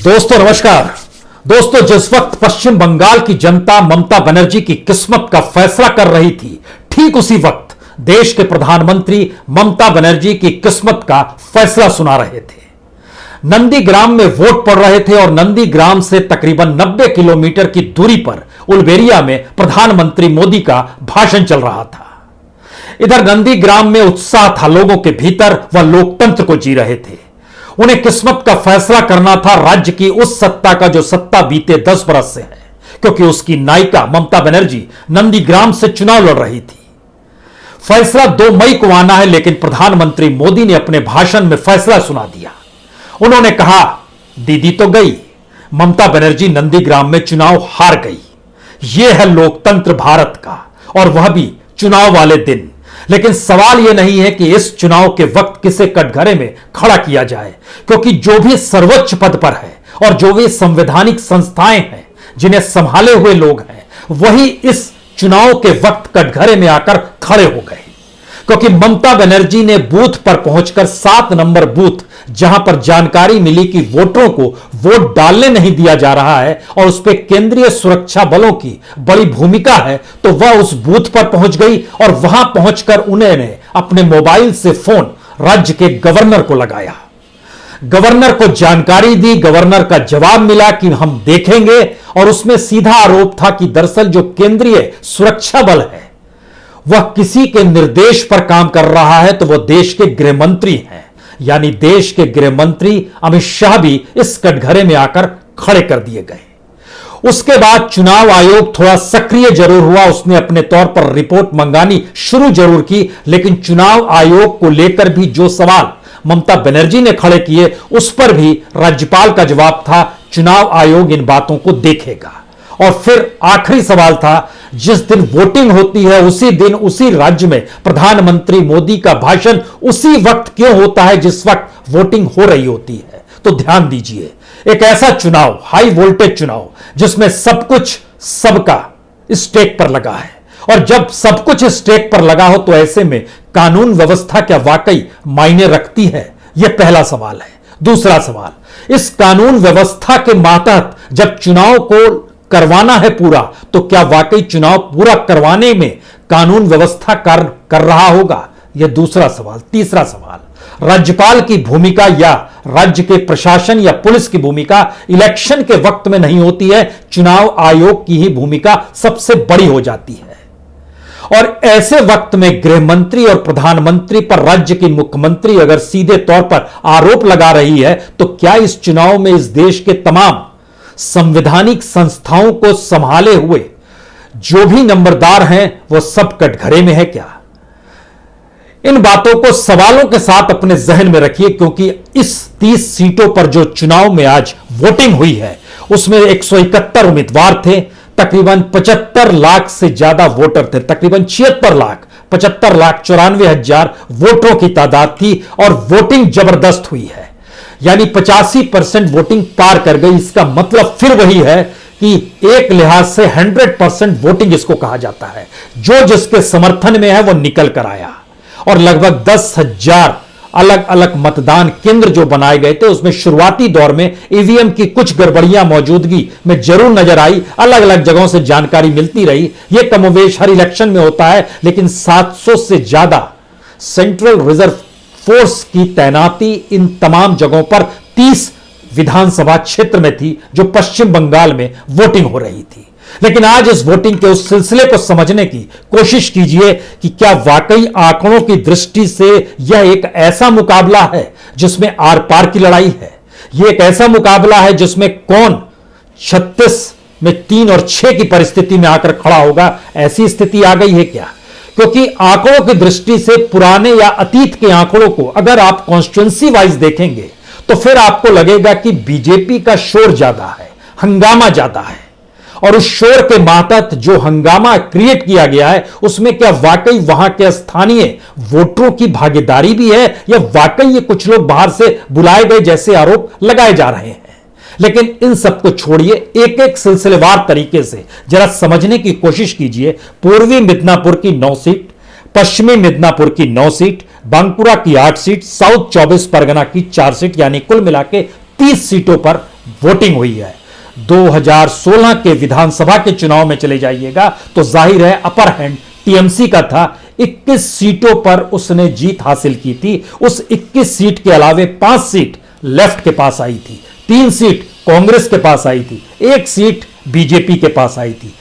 दोस्तों नमस्कार। दोस्तों, जिस वक्त पश्चिम बंगाल की जनता ममता बनर्जी की किस्मत का फैसला कर रही थी, ठीक उसी वक्त देश के प्रधानमंत्री ममता बनर्जी की किस्मत का फैसला सुना रहे थे। नंदीग्राम में वोट पड़ रहे थे और नंदीग्राम से तकरीबन 90 किलोमीटर की दूरी पर उलबेरिया में प्रधानमंत्री मोदी का भाषण चल रहा था। इधर नंदीग्राम में उत्साह था लोगों के भीतर, वह लोकतंत्र को जी रहे थे। उन्हें किस्मत का फैसला करना था राज्य की उस सत्ता का जो सत्ता बीते 10 बरस से है, क्योंकि उसकी नायिका ममता बनर्जी नंदीग्राम से चुनाव लड़ रही थी। फैसला 2 मई को आना है, लेकिन प्रधानमंत्री मोदी ने अपने भाषण में फैसला सुना दिया। उन्होंने कहा, दीदी तो गई, ममता बनर्जी नंदीग्राम में चुनाव हार गई। यह है लोकतंत्र भारत का, और वह भी चुनाव वाले दिन। लेकिन सवाल यह नहीं है कि इस चुनाव के वक्त किसे कटघरे में खड़ा किया जाए, क्योंकि जो भी सर्वोच्च पद पर है और जो भी संवैधानिक संस्थाएं हैं, जिन्हें संभाले हुए लोग हैं, वही इस चुनाव के वक्त कटघरे में आकर खड़े हो गए। क्योंकि ममता बनर्जी ने बूथ पर पहुंचकर 7 नंबर बूथ, जहां पर जानकारी मिली कि वोटरों को वोट डालने नहीं दिया जा रहा है और उस पर केंद्रीय सुरक्षा बलों की बड़ी भूमिका है, तो वह उस बूथ पर पहुंच गई और वहां पहुंचकर उन्होंने अपने मोबाइल से फोन राज्य के गवर्नर को लगाया। गवर्नर को जानकारी दी, गवर्नर का जवाब मिला कि हम देखेंगे, और उसमें सीधा आरोप था कि दरअसल जो केंद्रीय सुरक्षा बल है वह किसी के निर्देश पर काम कर रहा है, तो वह देश के गृह मंत्री हैं। यानी देश के गृह मंत्री अमित शाह भी इस कटघरे में आकर खड़े कर दिए गए। उसके बाद चुनाव आयोग थोड़ा सक्रिय जरूर हुआ, उसने अपने तौर पर रिपोर्ट मंगानी शुरू जरूर की, लेकिन चुनाव आयोग को लेकर भी जो सवाल ममता बनर्जी ने खड़े किए, उस पर भी राज्यपाल का जवाब था, चुनाव आयोग इन बातों को देखेगा। और फिर आखिरी सवाल था, जिस दिन वोटिंग होती है उसी दिन उसी राज्य में प्रधानमंत्री मोदी का भाषण उसी वक्त क्यों होता है जिस वक्त वोटिंग हो रही होती है? तो ध्यान दीजिए, एक ऐसा चुनाव, हाई वोल्टेज चुनाव, जिसमें सब कुछ सबका स्टेक पर लगा है, और जब सब कुछ स्टेक पर लगा हो तो ऐसे में कानून व्यवस्था क्या वाकई मायने रखती है? यह पहला सवाल है। दूसरा सवाल, इस कानून व्यवस्था के मातहत जब चुनाव को करवाना है पूरा, तो क्या वाकई चुनाव पूरा करवाने में कानून व्यवस्था कर रहा होगा? यह दूसरा सवाल। तीसरा सवाल, राज्यपाल की भूमिका या राज्य के प्रशासन या पुलिस की भूमिका इलेक्शन के वक्त में नहीं होती है, चुनाव आयोग की ही भूमिका सबसे बड़ी हो जाती है। और ऐसे वक्त में गृह मंत्री और प्रधानमंत्री पर राज्य की मुख्यमंत्री अगर सीधे तौर पर आरोप लगा रही है, तो क्या इस चुनाव में इस देश के तमाम संवैधानिक संस्थाओं को संभाले हुए जो भी नंबरदार हैं वो सब कटघरे में है क्या? इन बातों को सवालों के साथ अपने जहन में रखिए, क्योंकि इस 30 सीटों पर जो चुनाव में आज वोटिंग हुई है उसमें 171 उम्मीदवार थे, तकरीबन 75 लाख से ज्यादा वोटर थे, तकरीबन 75 लाख 94,000 वोटरों की तादाद थी, और वोटिंग जबरदस्त हुई है। यानी 85% वोटिंग पार कर गई। इसका मतलब फिर वही है कि एक लिहाज से 100% वोटिंग इसको कहा जाता है। जो जिसके समर्थन में है वो निकल कर आया, और लगभग 10,000 अलग अलग मतदान केंद्र जो बनाए गए थे, उसमें शुरुआती दौर में ईवीएम की कुछ गड़बड़ियां मौजूदगी में जरूर नजर आई। अलग अलग जगहों से जानकारी मिलती रही। यह कमोवेश हर इलेक्शन में होता है, लेकिन 700 से ज्यादा सेंट्रल रिजर्व फोर्स की तैनाती इन तमाम जगहों पर 30 विधानसभा क्षेत्र में थी, जो पश्चिम बंगाल में वोटिंग हो रही थी। लेकिन आज इस वोटिंग के उस सिलसिले को समझने की कोशिश कीजिए कि क्या वाकई आंकड़ों की दृष्टि से यह एक ऐसा मुकाबला है जिसमें आर पार की लड़ाई है। यह एक ऐसा मुकाबला है जिसमें कौन 36 में 3 और 6 की परिस्थिति में आकर खड़ा होगा। ऐसी स्थिति आ गई है क्या? क्योंकि आंकड़ों की दृष्टि से पुराने या अतीत के आंकड़ों को अगर आप कॉन्स्टिट्यूएंसी वाइज देखेंगे तो फिर आपको लगेगा कि बीजेपी का शोर ज्यादा है, हंगामा ज्यादा है, और उस शोर के मातहत जो हंगामा क्रिएट किया गया है उसमें क्या वाकई वहां के स्थानीय वोटरों की भागीदारी भी है, या वाकई ये कुछ लोग बाहर से बुलाए गए जैसे आरोप लगाए जा रहे हैं? लेकिन इन सबको छोड़िए, एक एक सिलसिलेवार तरीके से जरा समझने की कोशिश कीजिए। पूर्वी मिदनापुर की 9 सीट, पश्चिमी मिदनापुर की 9 सीट, बांकुरा की 8 सीट, साउथ 24 परगना की 4 सीट, यानी कुल मिलाकर 30 सीटों पर वोटिंग हुई है। 2016 के विधानसभा के चुनाव में चले जाइएगा तो जाहिर है अपर हैंड टीएमसी का था। 21 सीटों पर उसने जीत हासिल की थी। उस 21 सीट के अलावे 5 सीट लेफ्ट के पास आई थी, 3 सीट कांग्रेस के पास आई थी, 1 सीट बीजेपी के पास आई थी।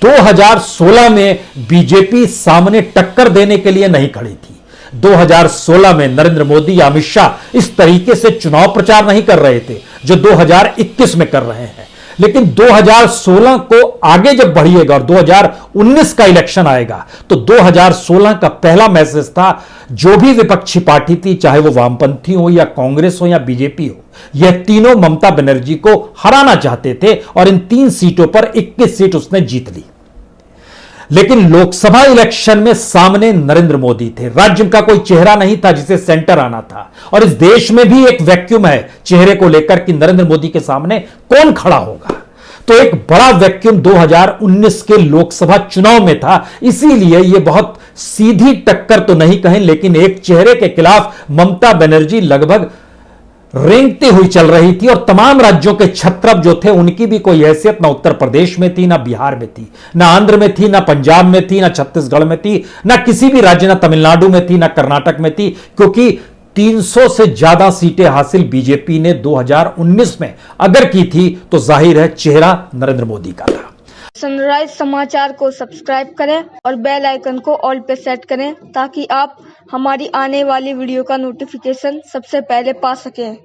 2016 में बीजेपी सामने टक्कर देने के लिए नहीं खड़ी थी। 2016 में नरेंद्र मोदी या अमित शाह इस तरीके से चुनाव प्रचार नहीं कर रहे थे जो 2021 में कर रहे हैं। लेकिन 2016 को आगे जब बढ़िएगा और 2019 का इलेक्शन आएगा तो 2016 का पहला मैसेज था, जो भी विपक्षी पार्टी थी, चाहे वो वामपंथी हो या कांग्रेस हो या बीजेपी हो, यह तीनों ममता बनर्जी को हराना चाहते थे और इन 3 सीटों पर 21 सीट उसने जीत ली। लेकिन लोकसभा इलेक्शन में सामने नरेंद्र मोदी थे। राज्य का कोई चेहरा नहीं था जिसे सेंटर आना था, और इस देश में भी एक वैक्यूम है चेहरे को लेकर कि नरेंद्र मोदी के सामने कौन खड़ा होगा। तो एक बड़ा वैक्यूम 2019 के लोकसभा चुनाव में था। इसीलिए यह बहुत सीधी टक्कर तो नहीं कहें, लेकिन एक चेहरे के खिलाफ ममता बनर्जी लगभग रेंगती हुई चल रही थी और तमाम राज्यों के छत्रप जो थे उनकी भी कोई हैसियत ना उत्तर प्रदेश में थी, ना बिहार में थी, ना आंध्र में थी, ना पंजाब में थी, ना छत्तीसगढ़ में थी, ना किसी भी राज्य, ना तमिलनाडु में थी, ना कर्नाटक में थी, क्योंकि 300 से ज्यादा सीटें हासिल बीजेपी ने 2019 में अगर की थी तो जाहिर है चेहरा नरेंद्र मोदी का था। सनराइज समाचार को सब्सक्राइब करें और बेल आइकन को ऑल पे सेट करें ताकि आप हमारी आने वाली वीडियो का नोटिफिकेशन सबसे पहले पा सकें।